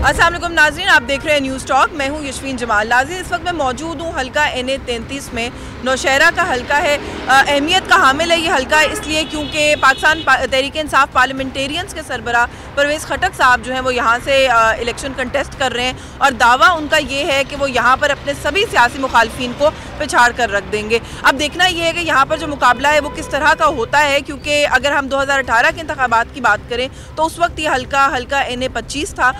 अस्सलाम वालेकुम नाज़रीन, आप देख रहे हैं न्यूज़ टॉक। मैं हूं यशवीन जमाल। नाज़रीन, इस वक्त मैं मौजूद हूं हल्का NA 33 में। नौशहरा का हल्का है। अहमियत का हामिल है ये हल्का, इसलिए क्योंकि पाकिस्तान तहरीक इंसाफ पार्लियामेंटेरियंस के सरबराह परवेज़ खटक साहब जो हैं वो यहाँ से इलेक्शन कंटेस्ट कर रहे हैं और दावा उनका ये है कि वो यहाँ पर अपने सभी सियासी मुखालफिन को पिछाड़ कर रख देंगे। अब देखना ये है कि यहाँ पर जो मुकाबला है वो किस तरह का होता है, क्योंकि अगर हम 2018 के इंतखाबात की बात करें तो उस वक्त ये हल्का NA 25 था।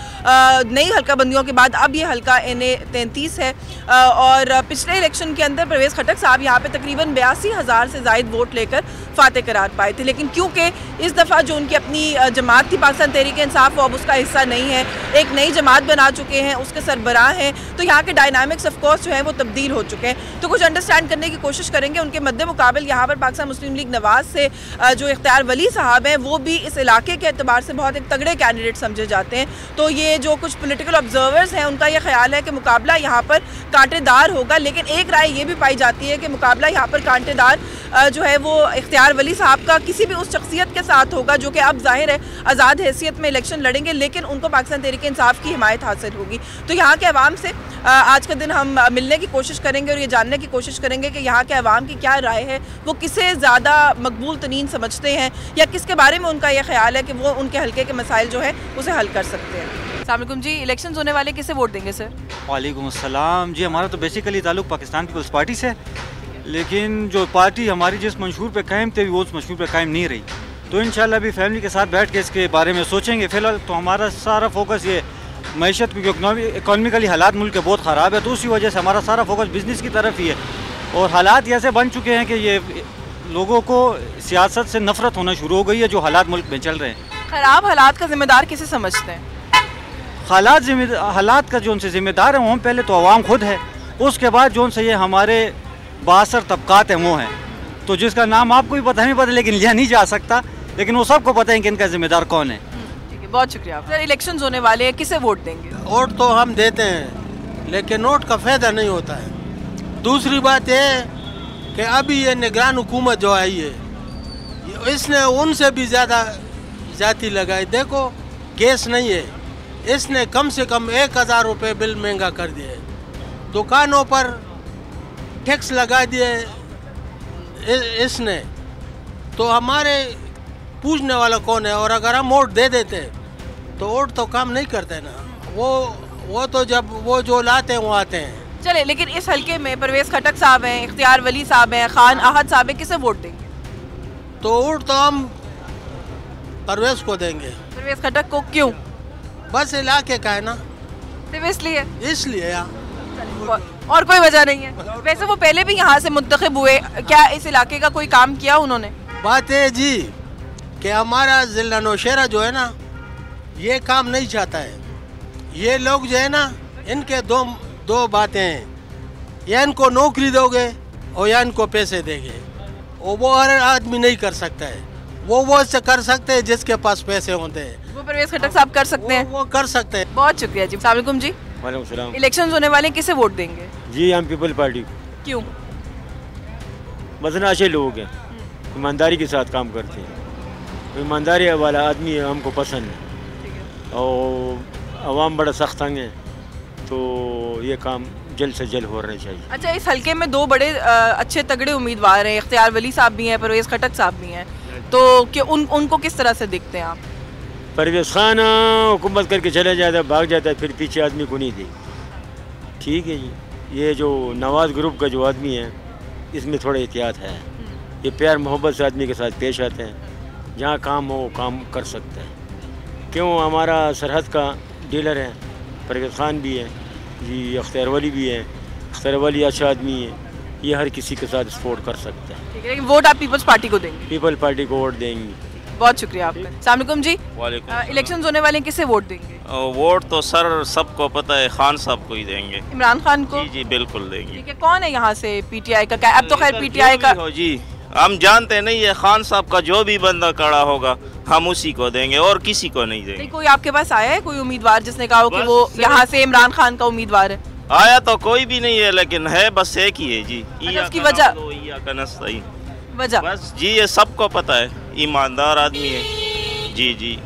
नई हल्का बंदियों के बाद अब ये हल्का NA 33 है और पिछले इलेक्शन के अंदर परवेज़ खटक साहब यहाँ पे तकरीबन 82,000 से ज़ायद वोट लेकर फाते करार पाए थे। लेकिन क्योंकि इस दफ़ा जो उनकी अपनी जमात थी पाकिस्तान तहरीक इंसाफ, वो अब उसका हिस्सा नहीं है, एक नई जमात बना चुके हैं, उसके सरबराह हैं, तो यहाँ के डायनामिक्स ऑफ कोर्स जो है वो तब्दील हो चुके हैं। तो कुछ अंडरस्टैंड करने की कोशिश करेंगे। उनके मद्दे मुकाबल यहाँ पर पाकिस्तान मुस्लिम लीग नवाज़ से जो इख्तियार वली साहब हैं वो भी इस इलाके के अतबार से बहुत एक तगड़े कैंडिडेट समझे जाते हैं। तो ये जो कुछ पॉलिटिकल ऑब्जर्वर्स हैं उनका ये ख्याल है कि मुकाबला यहाँ पर कांटेदार होगा। लेकिन एक राय ये भी पाई जाती है कि मुकाबला यहाँ पर कांटेदार जो है वो इख्तियार वली साहब का किसी भी उस शख्सियत के साथ होगा जो कि अब जाहिर है आज़ाद हैसियत में इलेक्शन लड़ेंगे, लेकिन उनको पाकिस्तान तहरीक इंसाफ की हिमायत हासिल होगी। तो यहाँ के अवाम से आज का दिन हम मिलने की कोशिश करेंगे और ये जानने की कोशिश करेंगे कि यहाँ के अवाम की क्या राय है, वो किसे ज़्यादा मकबूल तरीन समझते हैं या किसके बारे में उनका यह ख्याल है कि वो उनके हल्के के मसाइल जो है उसे हल कर सकते हैं। अस्सलाम वालेकुम जी, इलेक्शन होने वाले, किसे वोट देंगे सर? वालेकुम अस्सलाम जी। हमारा तो बेसिकली ताल्लुक़ पाकिस्तान पीपल्स पार्टी से, लेकिन जो पार्टी हमारी जिस मंशूर पे कायम थी वो उस मंशूर पे कायम नहीं रही। तो इंशाल्लाह भी फैमिली के साथ बैठ के इसके बारे में सोचेंगे। फ़िलहाल तो हमारा सारा फोकस ये मैशत, क्योंकि इकॉनमिकली हालात मुल्क के बहुत ख़राब है, तो उसी वजह से हमारा सारा फोकस बिज़नेस की तरफ ही है। और हालात ऐसे बन चुके हैं कि ये लोगों को सियासत से नफ़रत होना शुरू हो गई है, जो हालात मुल्क में चल रहे हैं। ख़राब हालात का ज़िम्मेदार किसे समझते हैं? हालात का जो उनसे ज़िम्मेदार है वो पहले तो अवाम खुद है, उसके बाद जो उनसे ये हमारे बासर तबकात हैं वो हैं, तो जिसका नाम आपको भी पता नहीं पता लेकिन लिया नहीं जा सकता, लेकिन वो सबको पता है कि इनका ज़िम्मेदार कौन है। ठीक है, बहुत शुक्रिया। सर, इलेक्शन होने वाले हैं, किसे वोट देंगे? वोट तो हम देते हैं, लेकिन वोट का फ़ायदा नहीं होता है। दूसरी बात ये कि अभी ये निगरान हुकूमत जो आई है इसने उनसे भी ज़्यादा जाती लगाई। देखो, गैस नहीं है, इसने कम से कम 1,000 रुपये बिल महंगा कर दिए, दुकानों पर टैक्स लगा दिए इसने। तो हमारे पूछने वाला कौन है? और अगर हम वोट दे देते तो वोट तो काम नहीं करते ना, वो तो जब वो जो लाते हैं वो आते हैं। चले, लेकिन इस हल्के में परवेज़ खटक साहब हैं, इख्तियार वली साहब हैं, खान आहद साहब हैं, किसे वोट देंगे? तो वोट तो हम परवेज़ को देंगे। परवेज़ खटक को क्यों? बस इलाके का है ना, सिर्फ इसलिए यार, और कोई वजह नहीं है। वैसे वो पहले भी यहाँ से मुंतखब हुए, क्या इस इलाके का कोई काम किया उन्होंने? बात है जी कि हमारा ज़िला नौशहरा जो है ना ये काम नहीं चाहता है। ये लोग जो है ना, इनके दो बातें हैं, या इनको नौकरी दोगे और या इनको पैसे देंगे। और वो हर आदमी नहीं कर सकता है, वो से कर सकते हैं जिसके पास पैसे होते हैं। वो परवेज़ खटक साहब कर सकते हैं, वो कर सकते हैं। बहुत शुक्रिया जी। अस्सलाम वालेकुम जी। वालेकुम सलाम। इलेक्शन होने वाले, किसे वोट देंगे? जी हम पीपल पार्टी को। क्यों? मसलन अच्छे लोग हैं, ईमानदारी के साथ काम करते हैं, ईमानदारी वाला आदमी हमको पसंद है, और अवाम बड़ा सख्त तंग है, तो ये काम जल्द से जल्द होना चाहिए। अच्छा, इस हल्के में दो बड़े अच्छे तगड़े उम्मीदवार हैं, इख्तियार वली साहब भी हैं, परवेज़ खटक साहब भी हैं, तो उनको किस तरह से देखते हैं आप? परवेज़ खान हुकूमत करके चला जाता है, भाग जाता है, फिर पीछे आदमी को नहीं दे। ठीक है जी, ये जो नवाज़ ग्रुप का जो आदमी है इसमें थोड़ा एहतियात है, ये प्यार मोहब्बत से आदमी के साथ पेश आते हैं, जहाँ काम हो काम कर सकते हैं। क्यों, हमारा सरहद का डीलर है, परवेज़ खान भी है जी, इख्तियार वली भी है। इख्तियार वली अच्छा आदमी है, ये हर किसी के साथ सपोर्ट कर सकता है। ठीक है, लेकिन वोट आप पीपल्स पार्टी को देंगे? पीपल पार्टी को वोट देंगे। बहुत शुक्रिया आपका। अस्सलाम वालेकुम जी। वालेकुम। इलेक्शन होने वाले हैं, किसे वोट देंगे? वोट तो सर सबको पता है, खान साहब को ही देंगे। इमरान खान को? जी जी बिल्कुल देंगे। ठीक है, कौन है यहाँ से PTI का? अब तो खैर PTI का हो जी, हम जानते नहीं है, खान साहब का जो भी बंदा खड़ा होगा हम उसी को देंगे और किसी को नहीं देंगे। कोई आपके पास आया है कोई उम्मीदवार जिसने कहा हो कि वो यहाँ से इमरान खान का उम्मीदवार है? आया तो कोई भी नहीं है, लेकिन है बस एक ही है जी। उसकी वजह? वजह बस जी, ये सबको पता है, ईमानदार आदमी है जी जी,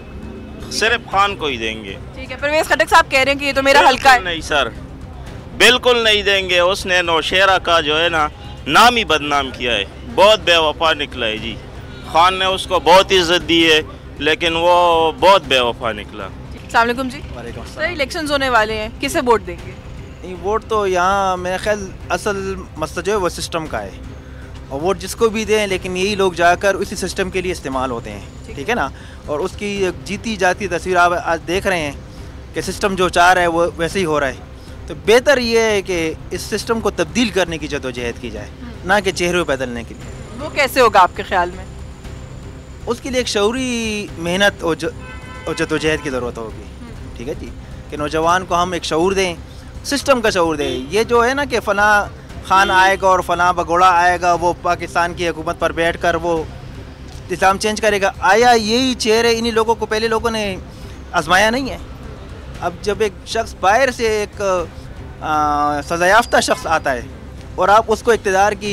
सिर्फ खान को ही देंगे। ठीक है, परवेज खटक साहब कह रहे हैं कि ये तो मेरा हल्का है। नहीं सर, बिल्कुल नहीं देंगे। उसने नौशेरा का जो है ना नाम ही बदनाम किया है, बहुत बेवफा निकला है जी। खान ने उसको बहुत इज्जत दी है लेकिन वो बहुत बेवफा निकला। अस्सलाम वालेकुम जी। सर इलेक्शंस होने वाले हैं, किसे वोट देंगे? नहीं, वोट तो यहाँ मेरा ख्याल असल मसला जो है वो सिस्टम का है, और वोट जिसको भी दें लेकिन यही लोग जाकर उसी सिस्टम के लिए इस्तेमाल होते हैं, ठीक है ना। और उसकी जीती जाती तस्वीर आप आज देख रहे हैं कि सिस्टम जो चाह रहा है वो वैसे ही हो रहा है। तो बेहतर ये है कि इस सिस्टम को तब्दील करने की जदोजहद की जाए, ना कि चेहरे बदलने के लिए। वो कैसे होगा आपके ख्याल में? उसके लिए एक शऊरी मेहनत और जदोजहद की ज़रूरत होगी, ठीक है जी, कि नौजवान को हम एक शऊर दें, सिस्टम का शऊर दें। ये जो है ना कि फ़लाँ खान आएगा और फ़लाँ भगोड़ा आएगा, वो पाकिस्तान की हुकूमत पर बैठ कर वो निज़ाम चेंज करेगा, आया यही चेहरे इन्हीं लोगों को पहले लोगों ने आजमाया नहीं है। अब जब एक शख्स बाहर से एक सज़ायाफ्ता शख्स आता है और आप उसको इक़्तिदार की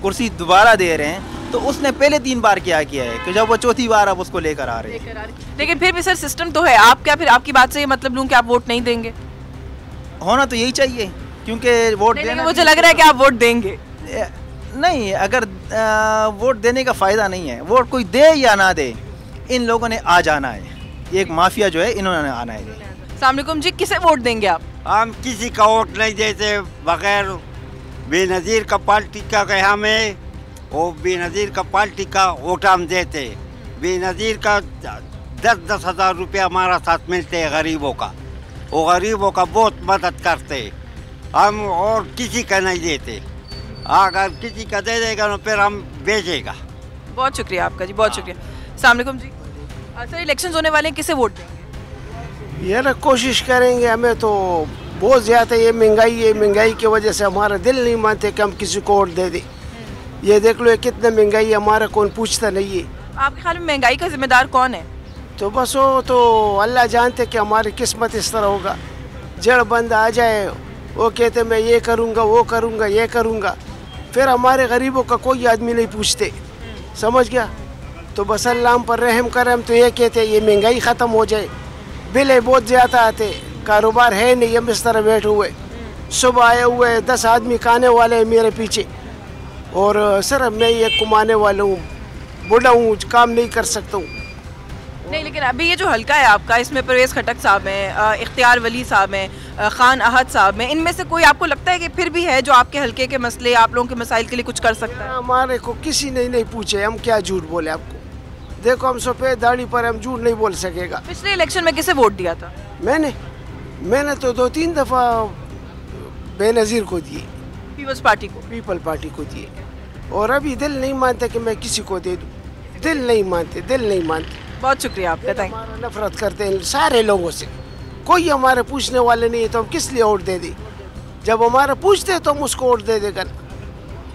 कुर्सी दोबारा दे रहे हैं, तो उसने पहले 3 बार क्या किया है कि जब वो चौथी बार आप उसको लेकर आ रहे हैं। लेकिन फिर भी सर सिस्टम तो है, आप क्या फिर आपकी बात से ये मतलब लूँ कि आप वोट नहीं देंगे? होना तो यही चाहिए, क्योंकि वोट देना मुझे लग रहा है कि आप वोट देंगे। नहीं, अगर वोट देने का फ़ायदा नहीं है, वोट कोई दे या ना दे, इन लोगों ने आ जाना है। एक माफिया जो है इन्होंने आना है। अस्सलाम वालेकुम जी, किसे वोट देंगे आप? हम किसी का वोट नहीं देते, बगैर बेनज़ीर का पार्टी का गया में, वो बेनज़ीर का पार्टी का वोट हम देते। बेनज़ीर का 10-10 हज़ार रुपये हमारा साथ मिलते हैं गरीबों का, वो गरीबों का बहुत मदद करते। हम और किसी का नहीं देते, अगर किसी का दे देगा तो फिर हम बेचेगा। बहुत शुक्रिया आपका जी, बहुत शुक्रिया। अस्सलाम वालेकुम जी। सर इलेक्शंस होने वाले हैं, किसे वोट देंगे? ये ना कोशिश करेंगे, हमें तो बहुत ज़्यादा ये महंगाई है, महंगाई की वजह से हमारा दिल नहीं मानते कि हम किसी को वोट दे दें। ये देख लो कितना महंगाई है, हमारा कौन पूछता नहीं है। आपके ख्याल में महंगाई का जिम्मेदार कौन है? तो बस वो तो अल्लाह जानते कि हमारी किस्मत इस तरह होगा। जड़ बंद आ जाए, वो कहते मैं ये करूँगा, वो करूँगा, ये करूँगा, फिर हमारे गरीबों का कोई आदमी नहीं पूछते, समझ गया। तो बस अल्लाह हम पर रहम करे, हम तो ये कहते ये महंगाई ख़त्म हो जाए। बिल बहुत ज़्यादा आते, कारोबार है नहीं, हम इस तरह बैठे हुए, सुबह आए हुए 10 आदमी खाने वाले हैं मेरे पीछे, और सर मैं ये कमाने वाला हूँ, बूढ़ा हूँ, काम नहीं कर सकता हूँ। नहीं, लेकिन अभी ये जो हल्का है आपका, इसमें परवेज़ खटक साहब हैं, इख्तियार वली साहब हैं, खान अहद साहब हैं, इनमें से कोई आपको लगता है कि फिर भी है जो आपके हल्के के मसले, आप लोगों के मसाइल के लिए कुछ कर सकता है? हमारे को किसी ने नहीं पूछे, हम क्या झूठ बोले आपको। देखो हम सफ़ेद दाढ़ी पर, हम झूठ नहीं बोल सकेगा। पिछले इलेक्शन में किसे वोट दिया था? मैंने तो 2-3 दफ़ा बेनज़ीर को दिए, पीपल्स पार्टी को, पीपल पार्टी को दिए, और अभी दिल नहीं मानता कि मैं किसी को दे दूँ। दिल नहीं मानते। बहुत शुक्रिया आपका, थैंक यू। हमारा नफरत करते हैं सारे लोगों से, कोई हमारे पूछने वाले नहीं है, तो हम किस लिए वोट दे दें? जब हमारा पूछते हैं तो हम उसको वोट दे देगा।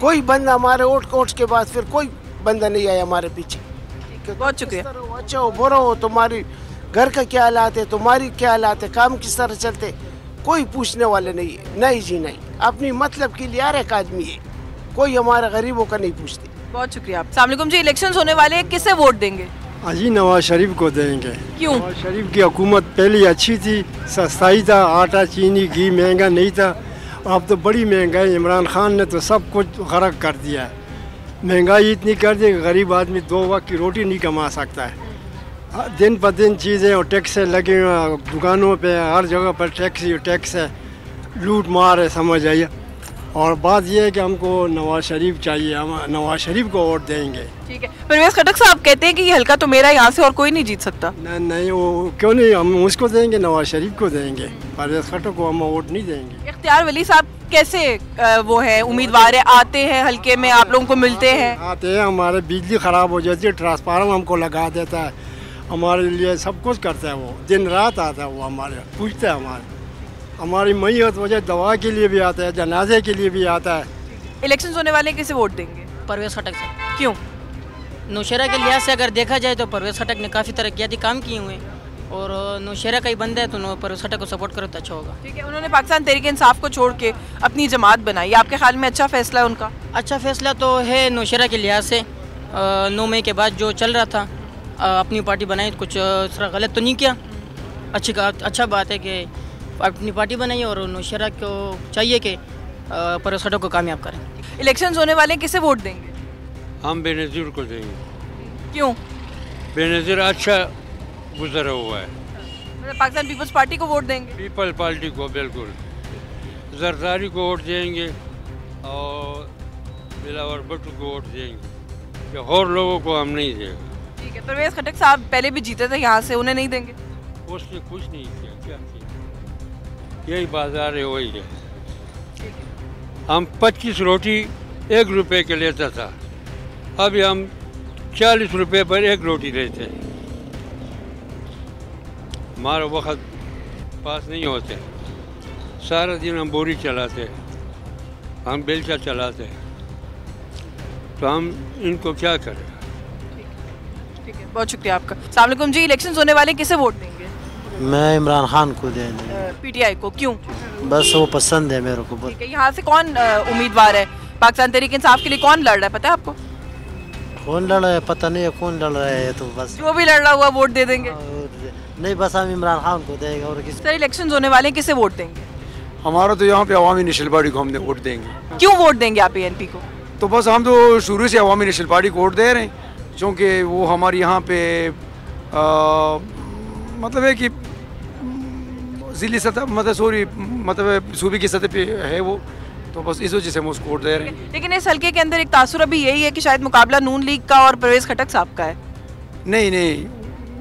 कोई बंदा हमारे वोट के बाद फिर कोई बंदा नहीं आया हमारे पीछे। बहुत शुक्रिया। अच्छा हो, बुरा हो, तुम्हारी घर का क्या हालात है, तुम्हारी क्या हालात है, काम किस तरह चलते, कोई पूछने वाले नहीं है। नहीं जी नहीं, अपनी मतलब के लिए हर एक आदमी है, कोई हमारे गरीबों का नहीं पूछते। बहुत शुक्रिया आप। अस्सलाम वालेकुम जी, इलेक्शंस होने वाले हैं, किसे वोट देंगे? अजी नवाज शरीफ को देंगे। क्यों? नवाज शरीफ की हुकूमत पहले अच्छी थी, सस्ताई था, आटा चीनी घी महंगा नहीं था। अब तो बड़ी महंगाई, इमरान खान ने तो सब कुछ गरक कर दिया है। महंगाई इतनी कर दी कि गरीब आदमी 2 वक्त की रोटी नहीं कमा सकता है। दिन पर दिन चीज़ें और टैक्स लगे हुए, दुकानों पे हर जगह पर टैक्स है, लूट मार है, समझ आइए। और बात यह है कि हमको नवाज शरीफ चाहिए, हम नवाज शरीफ को वोट देंगे। ठीक है। परवेज़ खटक साहब कहते हैं कि ये हल्का तो मेरा, यहाँ से और कोई नहीं जीत सकता। नहीं, वो क्यों नहीं, हम उसको देंगे, नवाज शरीफ को देंगे, परवेज़ खटक को हम वोट नहीं देंगे। इख्तियार वली साहब कैसे वो है उम्मीदवार है, आते हैं हल्के में, आप लोगों को मिलते हैं? आते हैं, हमारे बिजली ख़राब हो जाती है, ट्रांसफार्मर हमको लगा देता है, हमारे लिए सब कुछ करता है, वो दिन रात आता है, वो हमारे पूछता है, हमारी मैयत वजह दवा के लिए भी आता है, जनाजे के लिए भी आता है। इलेक्शंस होने वाले, किसे वोट देंगे? परवेज़ खटक से। क्यों? नौशेरा के लिहाज से अगर देखा जाए तो परवेज़ खटक ने काफ़ी तरक्याती काम किए हुए हैं, और नौशेरा का ही बंदा है तो परवेज़ खटक को सपोर्ट करो तो अच्छा होगा। ठीक है। उन्होंने पाकिस्तान तहरीक इंसाफ को छोड़ के अपनी जमात बनाई, आपके ख्याल में अच्छा फैसला है उनका? अच्छा फैसला तो है नौशेरा के लिहाज से। 9 मई के बाद जो चल रहा था, अपनी पार्टी बनाई, कुछ गलत तो नहीं किया, अच्छा बात है कि अपनी पार्टी बनाइए और नौशेरा को चाहिए कि परवेज़ खटक को कामयाब करें। इलेक्शंस होने वाले, किसे वोट देंगे? हम बेनज़ीर को देंगे। क्यों? बेनज़ीर अच्छा गुजरा हुआ है। मतलब पाकिस्तान पीपल्स पार्टी को वोट देंगे? पीपल पार्टी को बिल्कुल। जरदारी को वोट देंगे और बिलावर भुट्टो को वोट देंगे, और लोगों को हम नहीं देंगे। ठीक है। परवेज़ खटक साहब पहले भी जीते थे यहाँ से, उन्हें नहीं देंगे? उसने कुछ नहीं किया, क्या किया? यही बाजार है, वही है। हम 25 रोटी 1 रुपए के लेता था, अभी हम 40 रुपए पर 1 रोटी लेते हैं। हमारा वक्त पास नहीं होते, सारा दिन हम बोरी चलाते, हम बेलचा चलाते, तो हम इनको क्या करें? ठीक है, बहुत शुक्रिया आपका। अस्सलाम वालेकुम जी, इलेक्शंस होने वाले, किसे वोट देंगे? मैं इमरान खान को देंगे। पीटीआई को, क्यों? बस वो पसंद है मेरे को। ठीक है। यहाँ से कौन उम्मीदवार है पाकिस्तान तहरीक इंसाफ के लिए, कौन लड़ रहा है पता है आपको? कौन लड़ रहा है पता नहीं है, कौन लड़ रहा है, तो बस जो भी लड़ रहा हुआ वोट दे देंगे? नहीं, बस हम इमरान खान को देंगे। और किस सर इलेक्शंस होने वाले, किसे वोट देंगे? हमारा तो यहाँ पे अवामी नेशनल पार्टी को हमने वोट देंगे। क्यों वोट देंगे आप एएनपी को? तो बस हम तो शुरू से अवामी नेशनल पार्टी को वोट दे रहे हैं, क्योंकि वो हमारे यहाँ पे मतलब है कि ज़िली सतह मतलब सूबे की सतह पे है वो, तो बस इस वजह से हम उसको वोट दे रहे हैं। लेकिन इस हल्के के अंदर एक तासुर अभी यही है कि शायद मुकाबला नून लीग का और परवेज़ खटक साहब का है। नहीं,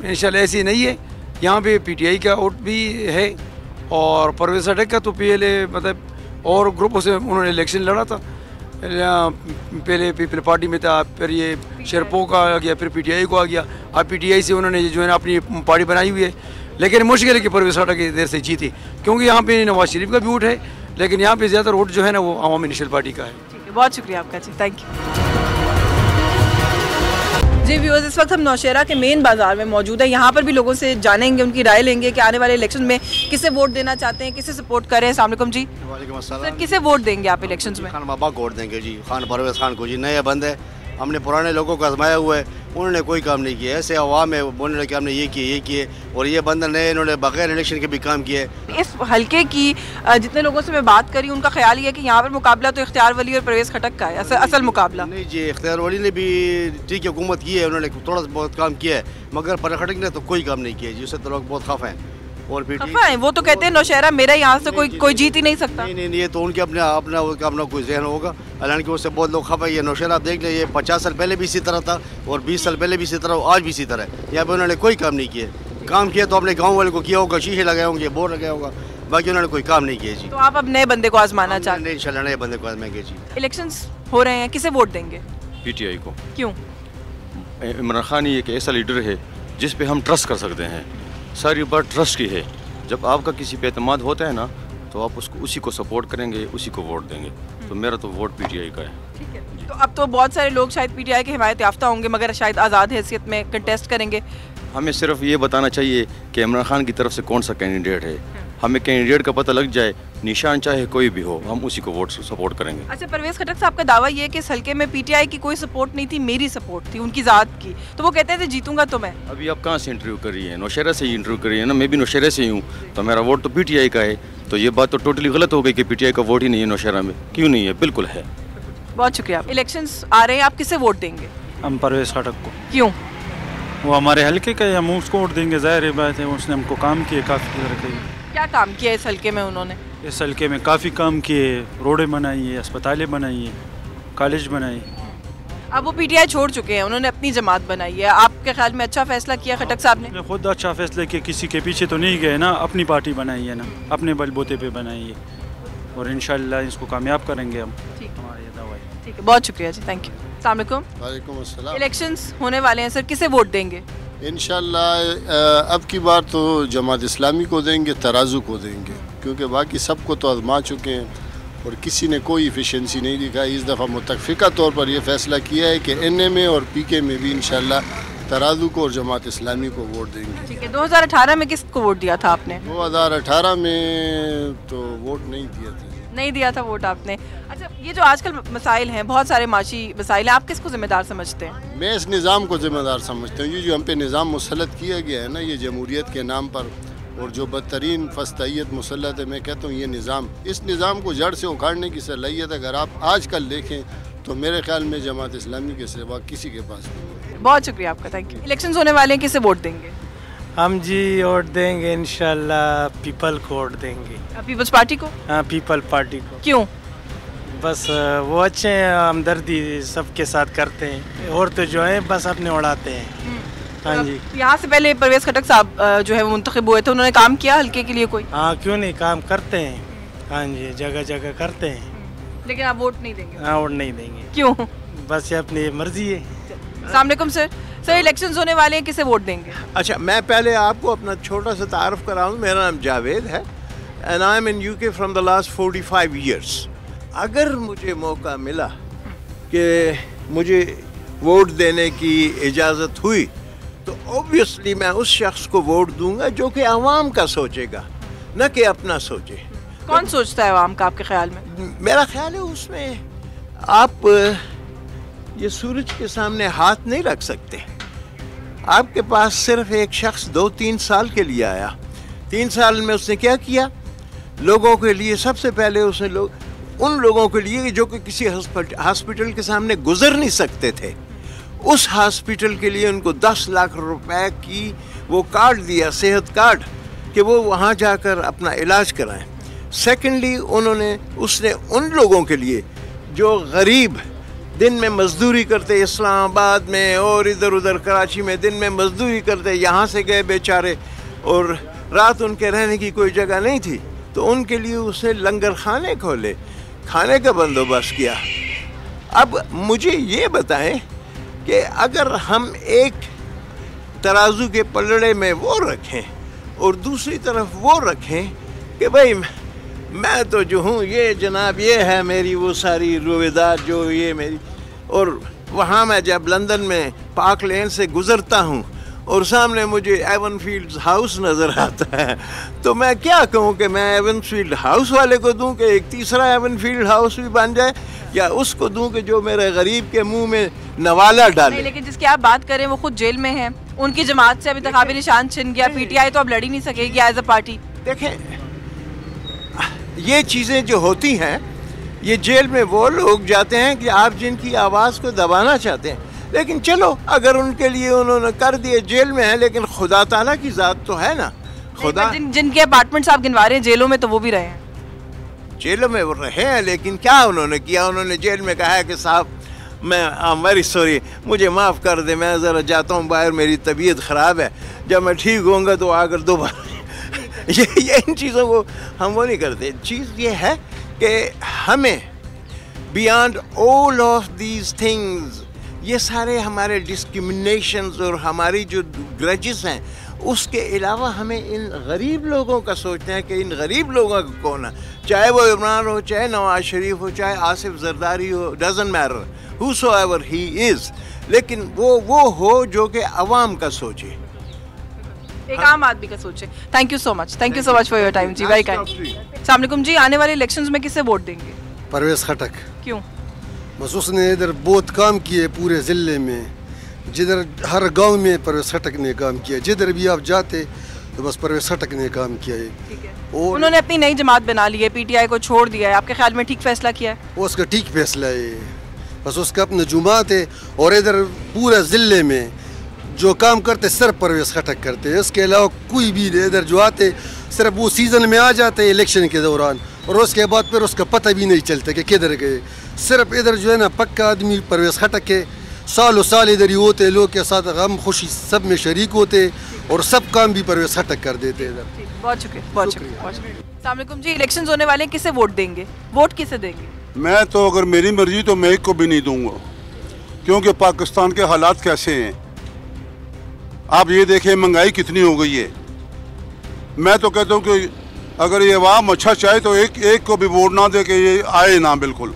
इंशाल्लाह ऐसी नहीं है। यहाँ पे पीटीआई का वोट भी है और परवेज़ खटक का तो पहले मतलब और ग्रुपों से उन्होंने इलेक्शन लड़ा था। पहले पीपल पार्टी में था, फिर ये शेरपो का आ गया, फिर पीटीआई को आ गया। अब पीटीआई से उन्होंने जो है ना अपनी पार्टी बनाई हुई है, लेकिन मुश्किल है कि परवेज़ खटक की देर से जीती, क्योंकि यहाँ पे नवाज शरीफ का भी वोट है, लेकिन यहाँ पे ज़्यादा वोट जो है ना वो अवामी नेशनल पार्टी का है। ठीक है, बहुत शुक्रिया आपका जी, थैंक यू। जी व्यूअर्स, इस वक्त हम नौशेरा के मेन बाज़ार में मौजूद है। यहाँ पर भी लोगों से जानेंगे, उनकी राय लेंगे कि आने वाले इलेक्शन में किसे वोट देना चाहते हैं, किसे सपोर्ट करें। अस्सलाम वालेकुम जी। वालेकुम अस्सलाम। सर किसे वोट देंगे आप इलेक्शंस में? खान बाबा को वोट देंगे जी, खान परवेज़ खान को जी। नए बंदे, हमने पुराने लोगों को आजमाया हुआ है, उन्होंने कोई काम नहीं किया। ऐसे अवाम है बोलने लगे हमने ये किए, और ये बंदे नए, इन्होंने बगैर इलेक्शन के भी काम किए। इस हल्के की जितने लोगों से मैं बात करी, उनका ख्याल ये है कि यहाँ पर मुकाबला तो इख्तियार वली और परवेज़ खटक का है, असल मुकाबला। नहीं जी, इख्तियार वली ने भी ठीक है हुकूमत की है, उन्होंने थोड़ा बहुत काम किया है, मगर परवेज़ खटक ने तो कोई काम नहीं किया जी। उससे तो लोग बहुत खफा हैं। और वो तो कहते हैं नौशेरा मेरा, यहाँ से कोई जीत ही नहीं सकता। नहीं, ये तो उनके अपना कोई जहन होगा, हालांकि उससे बहुत लोग खफा है। ये नौशेरा आप देख ले, ये 50 साल पहले भी इसी तरह था और 20 साल पहले भी इसी तरह, आज भी इसी तरह है। यहाँ पे उन्होंने कोई काम नहीं किया। काम किया तो अपने गाँव वाले को किया होगा, शीशे लगाए होंगे, बोर्ड लगाया होगा, बाकी उन्होंने कोई काम नहीं किया जी। तो आप अब नए बंदे को आजमाना चाहते हैं? इंशाल्लाह नए बंदे को आजमाएंगे जी। इलेक्शंस हो रहे हैं, किसे वोट देंगे? पीटीआई को। क्यों? इमरान खान ही एक ऐसा लीडर है जिस पे हम ट्रस्ट कर सकते हैं। सारी बात ट्रस्ट की है। जब आपका किसी पे एतमाद होता है ना, तो आप उसको उसी को सपोर्ट करेंगे, उसी को वोट देंगे। तो मेरा तो वोट पीटीआई का है। ठीक है। तो अब तो बहुत सारे लोग शायद पीटीआई के हिमायत याफ्ता होंगे, मगर शायद आज़ाद हैसियत में कंटेस्ट करेंगे। हमें सिर्फ ये बताना चाहिए कि इमरान खान की तरफ से कौन सा कैंडिडेट है। हमें कैंडिडेट का पता लग जाए, निशान चाहे कोई भी हो, हम उसी को वोट सपोर्ट करेंगे। अच्छा, परवेज़ खटक साहब का दावा ये है कि इस हल्के में पीटीआई की कोई सपोर्ट नहीं थी, मेरी सपोर्ट थी, उनकी ज़ात की। तो वो कहते थे जीतूंगा तो मैं। अभी आप कहाँ से इंटरव्यू कर रही हैं? नौशेरा से ही इंटरव्यू कर रही है ना। मैं भी नौशेरा से ही हूँ, तो मेरा वोट तो पीटीआई का है। तो ये बात तो टोटली गलत हो गई कि पीटीआई का वोट ही नहीं है नौशेरा में। क्यों नहीं है? बिल्कुल है। बहुत शुक्रिया। इलेक्शंस आ रहे हैं, आप किसे वोट देंगे? हम परवेज़ खटक को। क्यों? वो हमारे हल्के का है, हम उसको वोट देंगे। ज़ाहिर बात है, उसने हमको काम किए काफ़ी तरह के। क्या काम किया इस हल्के में उन्होंने? इस हल्के में काफ़ी काम किए, रोडें बनाई है, अस्पतालें बनाई है, कॉलेज बनाई। अब वो पीटीआई छोड़ चुके हैं, उन्होंने अपनी जमात बनाई है। आपके ख्याल में अच्छा फैसला किया खटक साहब ने? खुद अच्छा फैसला किया, किसी के पीछे तो नहीं गए ना, अपनी पार्टी बनाई है ना, अपने बलबूते पे बनाई है, और इंशाल्लाह इसको कामयाब करेंगे हम। ठीक है, बहुत शुक्रिया जी, थैंक यू। अस्सलाम वालेकुम। वालेकुम अस्सलाम। इलेक्शंस होने वाले हैं सर, किसे वोट देंगे? इंशाल्लाह अब की बार तो जमात इस्लामी को देंगे, तराजू को देंगे, क्योंकि बाकी सबको तो आजमा चुके हैं और किसी ने कोई इफिशेंसी नहीं दिखाई। इस दफ़ा मुतफ़िका तौर पर यह फ़ैसला किया है कि एनए में और पीके में भी इंशाल्लाह तराजू को और जमात इस्लामी को वोट देंगे। ठीक है। 2018 में किसको वोट दिया था आपने? 2018 में तो वोट नहीं दिया था। नहीं दिया था वोट आपने। अच्छा, ये जो आजकल मसाइल हैं, बहुत सारे माशी मसाइल हैं, आप किसको जिम्मेदार समझते हैं? मैं इस निज़ाम को जिम्मेदार समझता हूँ। ये जो हम पे निज़ाम मुसलत किया गया है ना, ये जमहूरियत के नाम पर, और जो बदतरीन फस्तैयत मुसल्लत है, मैं कहता हूँ ये निज़ाम, इस निज़ाम को जड़ से उखाड़ने की सलाहियत अगर आप आजकल देखें तो मेरे ख्याल में जमात इस्लामी के सिवा किसी के पास नहीं है। बहुत शुक्रिया आपका, थैंक यू। इलेक्शंस होने वाले हैं, किसे वोट देंगे? हम जी वोट देंगे इंशाल्लाह पीपल को वोट देंगे। पीपल्स पार्टी को? हाँ, पीपल पार्टी को। क्यों? बस वो अच्छे हैं, हमदर्दी सबके साथ करते हैं, और तो जो है बस अपने उड़ाते हैं। हाँ जी। यहाँ से पहले परवेज खटक साहब जो है वो मुंतखब हुए थे, उन्होंने काम किया हल्के के लिए कोई? हाँ, क्यों नहीं, काम करते हैं। हाँ जी, जगह जगह करते हैं। लेकिन आप वोट नहीं देंगे? हाँ, वोट नहीं देंगे। क्यों? बस ये अपनी मर्जी है। अस्सलाम वालेकुम सर। सर, इलेक्शंस होने वाले हैं, किसे वोट देंगे? अच्छा, मैं पहले आपको अपना छोटा सा तारुफ कराऊँ। मेरा नाम जावेद है and I am in UK from the last 45 years. अगर मुझे मौका मिला कि मुझे वोट देने की इजाज़त हुई तो ऑब्वियसली मैं उस शख्स को वोट दूंगा जो कि आवाम का सोचेगा, न कि अपना सोचे। कौन सोचता है आवाम का आपके ख्याल में? मेरा ख्याल है उसमें आप ये सूरज के सामने हाथ नहीं रख सकते। आपके पास सिर्फ एक शख्स 2-3 साल के लिए आया। 3 साल में उसने क्या किया? लोगों के लिए सबसे पहले उसने उन लोगों के लिए जो कि किसी हॉस्पिटल के सामने गुजर नहीं सकते थे, उस हॉस्पिटल के लिए उनको 10 लाख रुपए की वो कार्ड दिया, सेहत कार्ड, कि वो वहाँ जाकर अपना इलाज कराएं। सेकेंडली उसने उन लोगों के लिए जो गरीब दिन में मजदूरी करते, इस्लामाबाद में और इधर उधर कराची में दिन में मजदूरी करते, यहाँ से गए बेचारे और रात उनके रहने की कोई जगह नहीं थी, तो उनके लिए उसने लंगर खाने खोले, खाने का बंदोबस्त किया। अब मुझे ये बताएं कि अगर हम एक तराजू के पलड़े में वो रखें और दूसरी तरफ वो रखें कि भाई मैं तो जो हूँ ये जनाब ये है मेरी वो सारी रोवेदार जो ये मेरी, और वहाँ मैं जब लंदन में पार्क लेन से गुज़रता हूँ और सामने मुझे एवनफील्ड हाउस नज़र आता है, तो मैं क्या कहूँ कि मैं एवनफील्ड हाउस वाले को दूँ कि एक तीसरा एवनफील्ड हाउस भी बन जाए, या उसको दूँ कि जो मेरे गरीब के मुंह में नवाला डाले? नहीं, लेकिन जिसकी आप बात करें वो खुद जेल में है, उनकी जमात से अभी इंतखाबी निशान छिन गया, पीटीआई तो अब लड़ ही नहीं सकेगी एज अ पार्टी। देखें, ये चीज़ें जो होती हैं, ये जेल में वो लोग जाते हैं कि आप जिनकी आवाज़ को दबाना चाहते हैं, लेकिन चलो अगर उनके लिए उन्होंने कर दिए, जेल में है, लेकिन खुदा ताला की ज़ात तो है ना। खुदा जिनके अपार्टमेंट्स आप गिनवा रहे हैं जेलों में, तो वो भी रहे हैं। जेलों में वो रहे हैं, लेकिन क्या उन्होंने किया? उन्होंने जेल में कहा है कि साहब मैं वेरी सॉरी, मुझे माफ़ कर दे, मैं ज़रा जाता हूँ बाहर, मेरी तबीयत ख़राब है, जब मैं ठीक होऊंगा तो आकर दोबारा ये इन चीज़ों को हम वो नहीं करते। चीज़ ये है कि हमें beyond all of these things, ये सारे हमारे डिस्क्रिमिनेशंस और हमारी जो ग्रजेस हैं, उसके अलावा हमें इन गरीब लोगों का सोचना है कि इन गरीब लोगों का कौन है, चाहे वो इमरान हो, चाहे नवाज शरीफ हो, चाहे आसिफ जरदारी हो, doesn't matter whosoever he is, लेकिन वो हो जो कि अवाम का सोचे, एक आम आदमी का सोचे। Thank you so much for your time ji, very kind. अस्सलाम वालेकुम जी, आने वाले इलेक्शंस में किसे वोट देंगे? परवेज खटक। क्यों? बस उसने इधर बहुत काम किए पूरे ज़िले में, जिधर हर गांव में परवेज खटक ने काम किया, जिधर भी आप जाते तो बस परवेज खटक ने काम किया है। और उन्होंने अपनी नई जमात बना ली है, पीटीआई को छोड़ दिया है, आपके ख्याल में ठीक फैसला किया है? वो उसका ठीक फैसला है, बस उसका अपना जुमात है, और इधर पूरे ज़िले में जो काम करते सिर्फ परवेज खटक करते हैं, इसके अलावा कोई भी इधर जो आते सिर्फ वो सीज़न में आ जाते हैं इलेक्शन के दौरान, और उसके बाद फिर उसका पता भी नहीं चलता कि किधर गए। सिर्फ इधर जो है ना पक्का आदमी परवेज खटक के, सालों साल इधर ही होते, लोग के साथ गम खुशी सब में शरीक होते, और सब काम भी परवेज खटक कर देते इधर। बहुत शुक्रिया, बहुत शुक्रिया। अस्सलाम वालेकुम जी, इलेक्शंस होने वाले हैं, किसे वोट देंगे? वोट किसे देंगे? मैं तो अगर मेरी मर्जी तो मैं एक को भी नहीं दूंगा, क्योंकि पाकिस्तान के हालात कैसे हैं आप ये देखें, महंगाई कितनी हो गई है। मैं तो कहता हूँ कि अगर ये अवाम अच्छा चाहे तो एक को भी वोट ना दे के ये आए ना, बिल्कुल।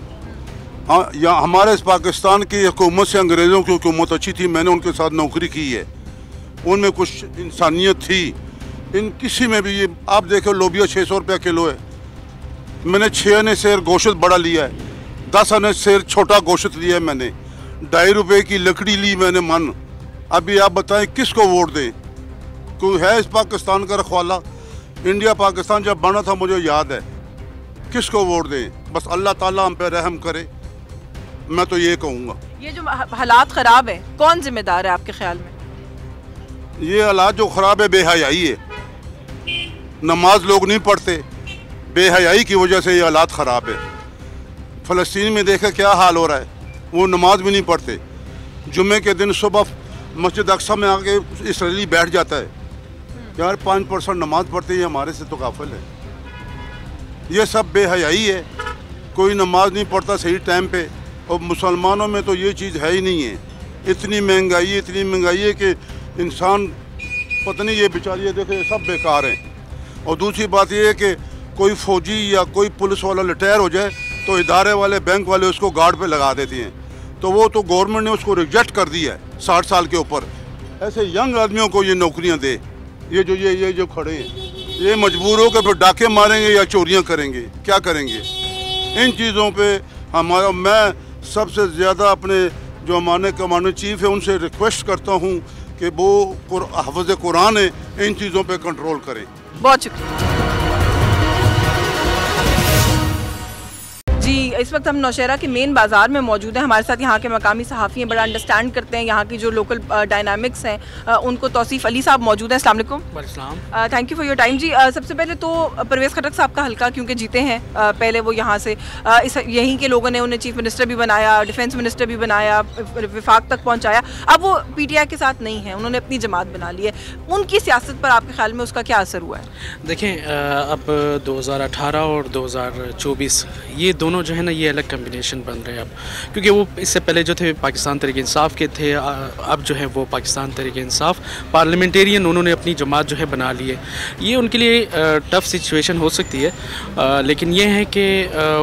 हाँ, यहाँ हमारे इस पाकिस्तान की हुकूमत से अंग्रेज़ों की हुकूमत अच्छी थी, मैंने उनके साथ नौकरी की है, उनमें कुछ इंसानियत थी। इन किसी में भी ये आप देखो, लोबिया 600 रुपया किलो है, मैंने 6 आने शेर गोश्त बड़ा लिया है, 10 आने शेर छोटा गोश्त लिया है मैंने, 2.5 रुपये की लकड़ी ली मैंने मन। अभी आप बताएं किसको वोट दें? कोई है इस पाकिस्तान का रखवाला? इंडिया पाकिस्तान जब बना था मुझे याद है। किसको वोट दें? बस अल्लाह ताला हम पे रहम करे, मैं तो ये कहूँगा। ये जो हालात ख़राब है, कौन जिम्मेदार है आपके ख्याल में? ये हालात जो ख़राब है बेहयाई है। नमाज लोग नहीं पढ़ते, बेहयाई की वजह से ये हालात ख़राब है। फ़लस्तीन में देखे क्या हाल हो रहा है, वो नमाज भी नहीं पढ़ते। जुम्मे के दिन सुबह मस्जिद अक्सा में आके इसराइली बैठ जाता है, यार 5% नमाज पढ़ते ही हमारे से तो गाफिल है। ये सब बेहयाई है, कोई नमाज नहीं पढ़ता सही टाइम पे। और मुसलमानों में तो ये चीज़ है ही नहीं है। इतनी महंगाई है कि इंसान पता नहीं, ये बेचारी देखे सब बेकार हैं। और दूसरी बात ये है कि कोई फौजी या कोई पुलिस वाला रिटायर हो जाए तो इदारे वाले, बैंक वाले उसको गार्ड पे लगा देती हैं। तो वो तो गवर्नमेंट ने उसको रिजेक्ट कर दिया है 60 साल के ऊपर। ऐसे यंग आदमियों को ये नौकरियां दे। ये जो खड़े हैं ये मजबूर हो के फिर डाके मारेंगे या चोरियां करेंगे, क्या करेंगे? इन चीज़ों पे मैं सबसे ज़्यादा अपने जो हमारे कमांडर चीफ है उनसे रिक्वेस्ट करता हूँ कि वो हाफ़िज़ कुरान है, इन चीज़ों पे कंट्रोल करें। बहुत शुक्रिया जी। इस वक्त हम नौशहरा के मेन बाज़ार में मौजूद हैं। हमारे साथ यहाँ के मकामी सहाफ़ी हैं, बड़ा अंडरस्टैंड करते हैं यहाँ की जो लोकल डायनामिक्स हैं उनको। तौसीफ़ अली साहब मौजूद हैं। अस्सलाम वालेकुम। Thank you for your time जी। सबसे पहले तो परवेज़ खटक साहब का हल्का क्योंकि जीते हैं पहले वो यहाँ से, यहीं के लोगों ने उन्हें चीफ मिनिस्टर भी बनाया, डिफेंस मिनिस्टर भी बनाया, विफाक तक पहुँचाया। अब वो PTI के साथ नहीं है, उन्होंने अपनी जमात बना ली है। उनकी सियासत पर आपके ख्याल में उसका क्या असर हुआ है? देखें, अब 2018 और 2024 ये दोनों जो है ना, ये अलग कम्बिनेशन बन रहे हैं अब, क्योंकि वो इससे पहले जो थे पाकिस्तान तहरीक इंसाफ के थे, अब जो है वो पाकिस्तान तहरीक इंसाफ पार्लियामेंटेरियन उन्होंने अपनी जमात जो है बना ली है। ये उनके लिए टफ़ सिचुएशन हो सकती है, लेकिन ये है कि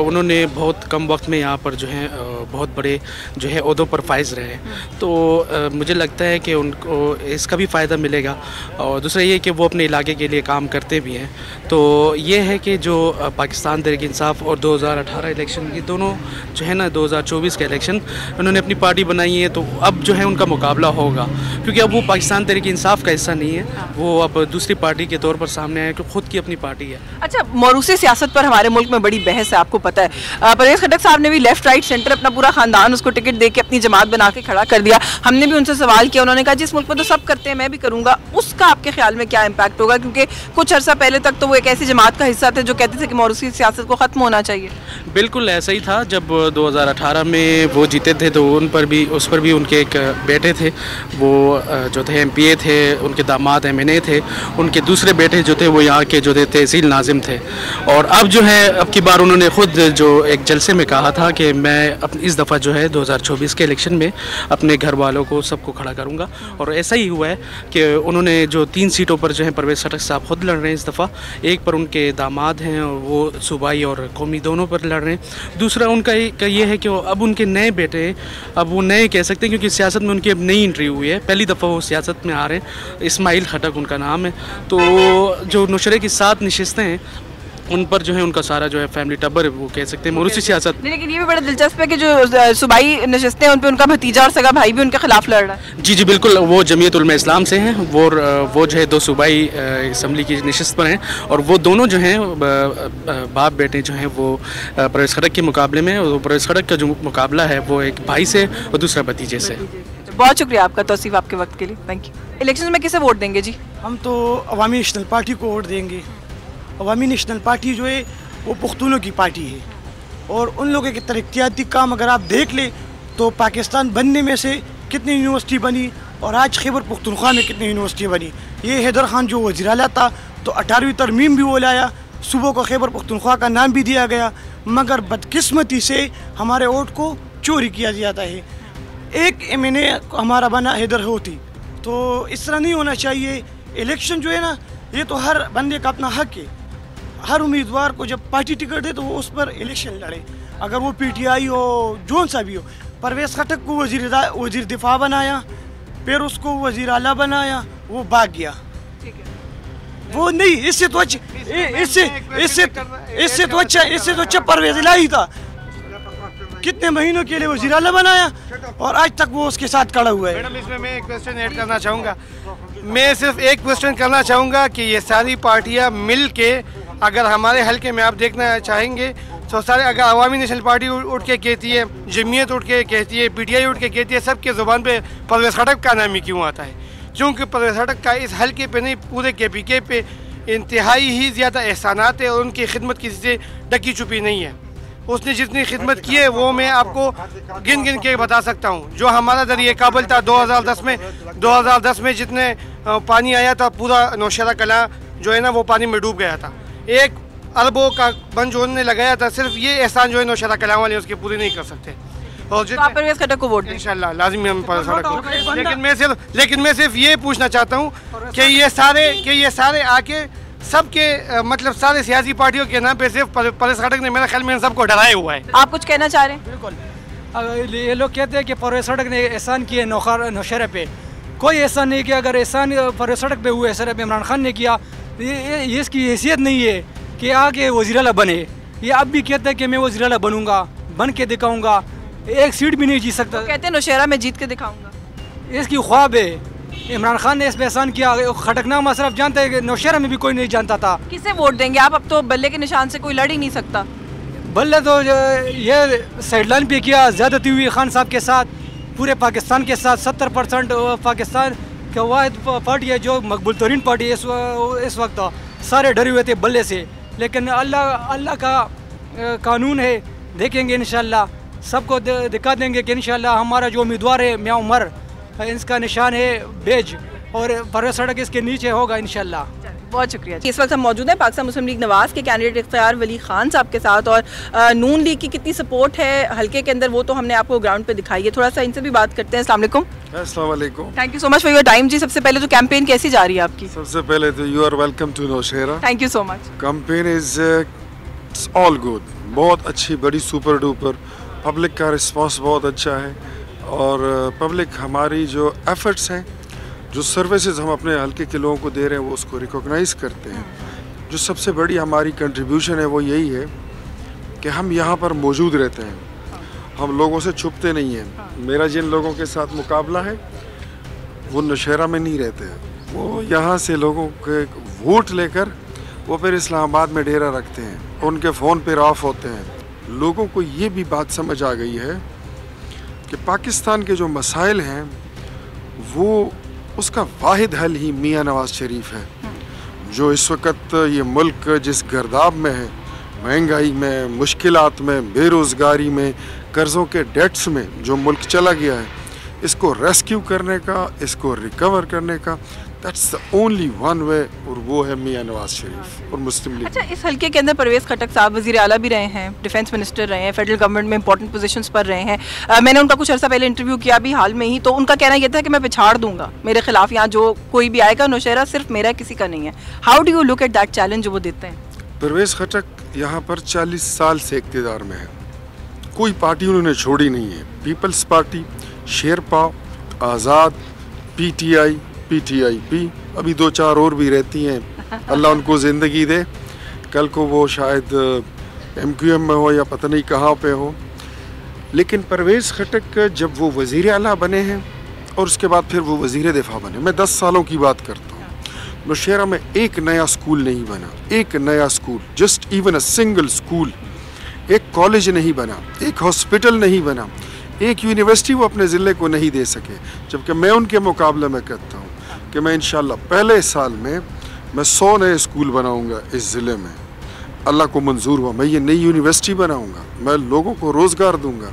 उन्होंने बहुत कम वक्त में यहाँ पर जो है बहुत बड़े जो है ओहदों पर फाइज रहे हैं। तो मुझे लगता है कि उनको इसका भी फ़ायदा मिलेगा। और दूसरा ये कि वो अपने इलाके के लिए काम करते भी हैं। तो ये है कि जो पाकिस्तान तहरीक इंसाफ और 2018 इलेक्शन, ये दोनों जो है ना 2024 का इलेक्शन उन्होंने अपनी पार्टी बनाई है। तो अब जो है उनका मुकाबला होगा, क्योंकि अब वो पाकिस्तान तहरीक इंसाफ का हिस्सा नहीं है, वो अब दूसरी पार्टी के तौर पर सामने आए कि खुद की अपनी पार्टी है। अच्छा, मौरूसी सियासत पर हमारे मुल्क में बड़ी बहस है, आपको पता है। परवेज़ खटक साहब ने भी लेफ्ट राइट सेंटर अपना पूरा ख़ानदान उसको टिकट दे के अपनी जमात बना के खड़ा कर दिया। हमने भी उनसे सवाल किया, उन्होंने कहा जिस मुल्क में तो सब करते हैं मैं भी करूँगा। उसका आपके ख्याल में क्या इम्पैक्ट होगा? क्योंकि कुछ अर्सा पहले तक तो वो एक ऐसी जमात का हिस्सा थे जो कहते थे कि मौरूसी सियासत को ख़त्म होना चाहिए। बिल्कुल ऐसा ही था। जब 2018 में वो जीते थे तो उस पर भी उनके एक बेटे थे, वो जो थे MPA थे, उनके दामाद MNA थे, उनके दूसरे बेटे जो थे वो यहाँ के जो थे तहसील नाजिम थे। और अब जो है अब की बार उन्होंने ख़ुद जो एक जलसे में कहा था कि मैं इस दफ़ा जो है 2024 के इलेक्शन में अपने घर वालों को सबको खड़ा करूँगा। और ऐसा ही हुआ है कि उन्होंने जो 3 सीटों पर जो है परवेज़ खटक साहब खुद लड़ रहे हैं इस दफ़ा। एक पर उनके दामाद हैं और वो सूबाई और कौमी दोनों पर लड़ रहे हैं। दूसरा उनका ये है कि अब उनके नए बेटे, अब वो नए कह सकते हैं क्योंकि सियासत में उनकी अब नई एंट्री हुई है, पहली दफ़ा वो सियासत में आ रहे हैं। इस्माइल खटक उनका नाम है। तो जो नौशहरे की 7 नशिस्तें हैं उन पर जो है उनका सारा जो है फैमिली टब्बर वो कह सकते हैं मौरूसी सियासत। लेकिन ये भी बड़ा दिलचस्प है कि जो सूबाई नशिस्तें हैं उन पर उनका भतीजा और सगा भाई भी उनके खिलाफ लड़ रहा है। जी बिल्कुल, वो जमीयत उलमा इस्लाम से हैं, वो जो है 2 सूबाई असम्बली की नशिस्त पर हैं। और वो दोनों जो हैं बाप बेटे जो हैं वो परवेज़ खटक के मुकाबले में, और परवेज़ खटक का जो मुकाबला है वो एक भाई से और दूसरा भतीजे से। बहुत शुक्रिया आपका तौसीफ़, आपके वक्त के लिए, थैंक यू। इलेक्शन में किसे वोट देंगे जी? हम तो अवामी नेशनल पार्टी को वोट देंगे। अवामी नेशनल पार्टी जो है वो पुख्तूनों की पार्टी है, और उन लोगों के तरक्याती काम अगर आप देख ले तो पाकिस्तान बनने में से कितनी यूनिवर्सिटी बनी और आज खैबर पुख्तूनख्वा में कितनी यूनिवर्सिटी बनी। ये हैदर खान जो वज़ीर आला था तो 18वीं तरमीम भी वो लाया, सुबह को खैबर पुख्तूनख्वा का नाम भी दिया गया, मगर बदकिस्मती से हमारे वोट को चोरी किया जाता है। एक MNA हमारा बना हैदर होती, तो इस तरह नहीं होना चाहिए। इलेक्शन जो है ना, ये तो हर बंदे का अपना हक है। हर उम्मीदवार को जब पार्टी टिकट दे तो वो उस पर इलेक्शन लड़े, अगर वो PTI हो, जोन सा भी हो। परवेज़ खटक को वज़ीर दिफा बनाया, फिर उसको वज़ीर आला बनाया, वो भाग गया। वो नहीं, इससे तो अच्छा परवेज़ इलाही था। कितने महीनों के लिए वज़ीर आला बनाया और आज तक वो उसके साथ खड़ा हुआ है। मैडम इसमें मैं एक क्वेश्चन ऐड करना चाहूँगा, मैं सिर्फ एक क्वेश्चन करना चाहूँगा कि ये सारी पार्टियाँ मिल के अगर हमारे हल्के में आप देखना चाहेंगे तो सारे, अगर अवामी नेशनल पार्टी उठ के कहती है, जमीयत उठ के कहती है, PTI उठ के कहती है, सबके ज़ुबान पे परवेज़ खटक का नाम ही क्यों आता है? क्योंकि परवेज़ खटक का इस हल्के पे नहीं पूरे KPK पे इंतहाई ही ज़्यादा एहसानात है और उनकी खिदमत किसी से ढकी छुपी नहीं है। उसने जितनी खिदमत की है वो मैं आपको गिन गिन के बता सकता हूँ। जो हमारा ज़रिए काबल था 2010 में जितने पानी आया था, पूरा नौशहरा कलां जो है ना वो पानी में डूब गया था। 1 अरबों का बन जो उन्होंने लगाया था, सिर्फ ये एहसान जो है नौशहरा कलां वाले उसके पूरे नहीं कर सकते। और तो आप परवेज़ खटक को वोट दें? इंशाल्लाह लाजिमी हम परवेज़ खटक को। लेकिन मैं सिर्फ ये पूछना चाहता हूँ कि ये सारे आके सबके मतलब सारे सियासी पार्टियों के नाम पे सिर्फ परवेज़ खटक ने मेरे ख्याल में इन सबको डराया हुआ है। आप कुछ कहना चाह रहे हैं? बिल्कुल, ये लोग कहते हैं कि परवेज़ खटक ने एहसान किए नौशहरा पे, कोई एहसान नहीं किया। अगर एहसान परवेज़ खटक पे हुए, एहसान इमरान खान ने किया, ये इसकी हैसियत नहीं है कि आगे वज़ीर आला बने। ये अब भी कहते हैं कि मैं वज़ीर आला बनूंगा, बन के दिखाऊंगा, एक सीट भी नहीं जीत सकता। तो कहते हैं नौशहरा में जीत के दिखाऊंगा, इसकी ख्वाब है। इमरान खान ने इस पे एहसान किया, खटकनामा सिर्फ जानते हैं कि नौशहरा में भी कोई नहीं जानता था। किसे वोट देंगे आप? अब तो बल्ले के निशान से कोई लड़ ही नहीं सकता। बल्ले तो ये साइडलाइन पे किया, ज़्यादती हुई खान साहब के साथ, पूरे पाकिस्तान के साथ। 70% पाकिस्तान का वाहिद पार्टी है जो मकबूल तरीन पार्टी है इस वक्त। सारे डरे हुए थे बल्ले से, लेकिन अल्लाह का कानून है, देखेंगे इंशाल्लाह, सबको दिखा देंगे कि इंशाल्लाह हमारा जो उम्मीदवार है मियां उमर, इसका निशान है बेज और परवेज़ खटक इसके नीचे होगा इंशाल्लाह। बहुत शुक्रिया। इस वक्त हम मौजूद हैं पाकिस्तान मुस्लिम लीग नवाज़ के कैंडिडेट इख्तियार वली खान साहब के साथ, और नून लीग की कितनी सपोर्ट है हल्के के अंदर वो तो हमने आपको ग्राउंड पे दिखाई है। थोड़ा सा इनसे भी बात करते हैं। अस्सलाम वालेकुम। अस्सलाम वालेकुम। Thank you so much for your time जी। सबसे पहले तो कैंपेन कैसी जा रही है आपकी? सबसे पहले तो you are welcome to Naushera. Thank you so much. Campaign is all good, बहुत अच्छी, बड़ी सुपर डुपर। पब्लिक का रिस्पांस बहुत अच्छा है और पब्लिक हमारी जो एफर्ट्स हैं, जो सर्विसेज हम अपने हल्के के लोगों को दे रहे हैं, वो उसको रिकॉग्नाइज़ करते हैं। जो सबसे बड़ी हमारी कंट्रीब्यूशन है वो यही है कि हम यहाँ पर मौजूद रहते हैं, हम लोगों से छुपते नहीं हैं। मेरा जिन लोगों के साथ मुकाबला है वो नौशहरा में नहीं रहते हैं, वो यहाँ से लोगों के वोट लेकर वो फिर इस्लामाबाद में डेरा रखते हैं, उनके फ़ोन पर ऑफ होते हैं। लोगों को ये भी बात समझ आ गई है कि पाकिस्तान के जो मसाइल हैं वो उसका वाहिद हल ही मियां नवाज़ शरीफ है। जो इस वक्त ये मुल्क जिस गर्दाब में है, महंगाई में, मुश्किलात में, बेरोज़गारी में, कर्ज़ों के डेट्स में जो मुल्क चला गया है, इसको रेस्क्यू करने का, इसको रिकवर करने का, that's the only one way, और वो है मियां नवाज़ शरीफ और मुस्लिम लीग। अच्छा, इस हल्के के अंदर परवेज़ खटक साहब वज़ीर आला भी रहे हैं, डिफेंस मिनिस्टर रहे हैं, फेडरल गवर्नमेंट में इंपॉर्टेंट पोजीशंस पर रहे हैं। मैंने उनका कुछ अर्सा पहले इंटरव्यू किया अभी हाल में ही, तो उनका कहना यह था कि मैं पिछाड़ दूंगा, मेरे खिलाफ यहाँ जो कोई भी आएगा नौशहरा सिर्फ मेरा, किसी का नहीं है। How do you look at that challenge जो वो देते हैं? परवेज़ खटक यहाँ पर 40 साल से इक़्तिदार में है, कोई पार्टी उन्होंने छोड़ी नहीं है। पीपल्स पार्टी, शेरपा, आज़ाद, PTI, PTIP, अभी 2-4 और भी रहती हैं, अल्लाह उनको ज़िंदगी दे, कल को वो शायद MQM में हो या पता नहीं कहाँ पे हो। लेकिन परवेज़ खटक जब वो वज़ीर आला बने हैं और उसके बाद फिर वो वज़ीर दिफा बने, मैं 10 सालों की बात करता हूँ, नौशहरा में एक नया स्कूल नहीं बना, एक नया school, just even a single school, एक कॉलेज नहीं बना, एक हॉस्पिटल नहीं बना, एक यूनिवर्सिटी वो अपने ज़िले को नहीं दे सके। जबकि मैं उनके मुकाबले में कहता हूँ कि मैं इंशाल्लाह पहले साल में मैं 100 नए स्कूल बनाऊंगा इस ज़िले में, अल्लाह को मंजूर हुआ। मैं ये नई यूनिवर्सिटी बनाऊंगा, मैं लोगों को रोज़गार दूंगा।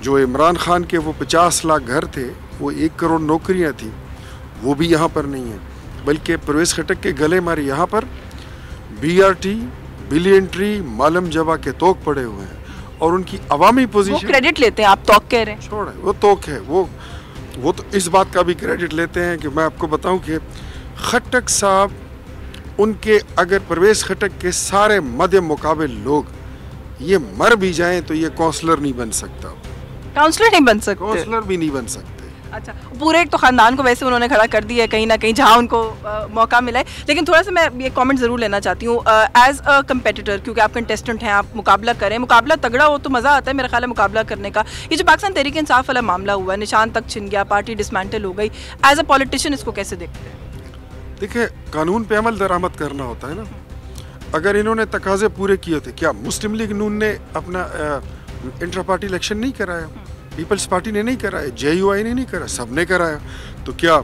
जो इमरान खान के वो 50 लाख घर थे, वो 1 करोड़ नौकरियां थी, वो भी यहाँ पर नहीं है, बल्कि परवेज़ खटक के गले मारे यहाँ पर BRT, बिलियन ट्री, मालम जबा के तोक पड़े हुए हैं और उनकी अवामी पोजीशन। क्रेडिट लेते हैं, आप तोक कह रहे हैं? छोड़े, वो तोक है, वो तो इस बात का भी क्रेडिट लेते हैं कि मैं आपको बताऊं कि खटक साहब, उनके अगर परवेज़ खटक के सारे मध्य मुकाबिल लोग ये मर भी जाएं तो ये काउंसलर नहीं बन सकता, काउंसलर नहीं बन सकते, काउंसलर भी नहीं बन सकते। अच्छा, पूरे एक तो ख़ानदान को वैसे उन्होंने खड़ा कर दिया है कहीं ना कहीं जहाँ उनको मौका मिला है, लेकिन थोड़ा सा मैं ये कमेंट ज़रूर लेना चाहती हूँ एज अ कंपेटिटर, क्योंकि आप कंटेस्टेंट हैं, आप मुकाबला करें, मुकाबला तगड़ा हो तो मज़ा आता है मेरा ख्याल है मुकाबला करने का। ये जो पाकिस्तान तहरीक इंसाफ वाला मामला हुआ, निशान तक छिन गया, पार्टी डिसमेंटल हो गई, एज अ पॉलिटिशियन इसको कैसे देखते हैं? देखिए, कानून पे अमल दरामद करना होता है ना। अगर इन्होंने तकाजे पूरे किए थे, क्या मुस्लिम लीग नून ने अपना इंट्रा पार्टी इलेक्शन नहीं कराया? पीपल्स पार्टी ने नहीं कराया, JUI ने नहीं कराया, सब ने कराया। तो क्या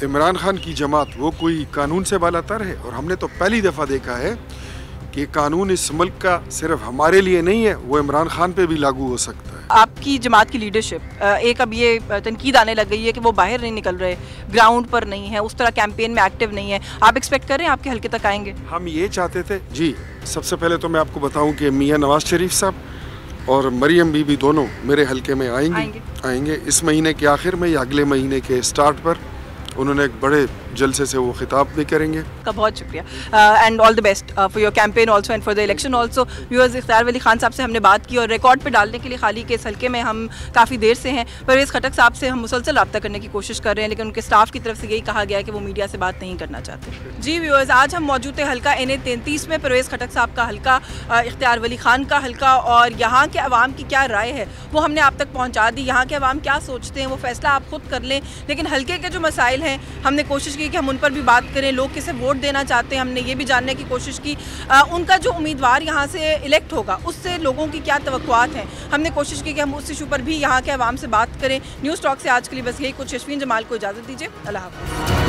इमरान खान की जमात वो कोई कानून से बालातर है? और हमने तो पहली दफ़ा देखा है कि कानून इस मुल्क का सिर्फ हमारे लिए नहीं है, वो इमरान खान पे भी लागू हो सकता है। आपकी जमात की लीडरशिप एक अब ये तनकीद आने लग गई है कि वो बाहर नहीं निकल रहे, ग्राउंड पर नहीं है, उस तरह कैंपेन में एक्टिव नहीं है, आप एक्सपेक्ट कर रहे हैं आपके हल्के तक आएंगे? हम ये चाहते थे जी। सबसे पहले तो मैं आपको बताऊं कि मियां नवाज शरीफ साहब और मरियम बीबी दोनों मेरे हल्के में आएंगे इस महीने के आखिर में या अगले महीने के स्टार्ट पर। उन्होंने एक बड़े जलसे से वो खिताब भी करेंगे। का बहुत शुक्रिया and all the best for your campaign also and for the election also. Viewers, इख्तियार वली खान साहब से हमने बात की और रिकॉर्ड पे डालने के लिए खाली के इस हल्के में हम काफ़ी देर से हैं। परवेज़ खटक साहब से हम मुसलसल रब्ता करने की कोशिश कर रहे हैं, लेकिन उनके स्टाफ की तरफ से यही कहा गया है कि वो मीडिया से बात नहीं करना चाहते। जी व्यूअर्स, आज हम मौजूद थे हल्का NA 33 में, परवेज़ खटक साहब का हल्का, इख्तियार वली खान का हल्का, और यहाँ के अवाम की क्या राय है वो हमने आप तक पहुँचा दी। यहाँ के अवाम क्या सोचते हैं वो फैसला आप खुद कर लें, लेकिन हल्के के जो मसाइल हैं हमने कोशिश की कि हम उन पर भी बात करें। लोग किसे वोट देना चाहते हैं हमने ये भी जानने की कोशिश की, उनका जो उम्मीदवार यहाँ से इलेक्ट होगा उससे लोगों की क्या तवक्कुआत हैं, हमने कोशिश की कि हम उस इशू पर भी यहाँ के अवाम से बात करें। न्यूज़ टॉक से आज के लिए बस यही कुछ। यशवीन जमाल को इजाज़त दीजिए, अल्लाह हाफ़िज़।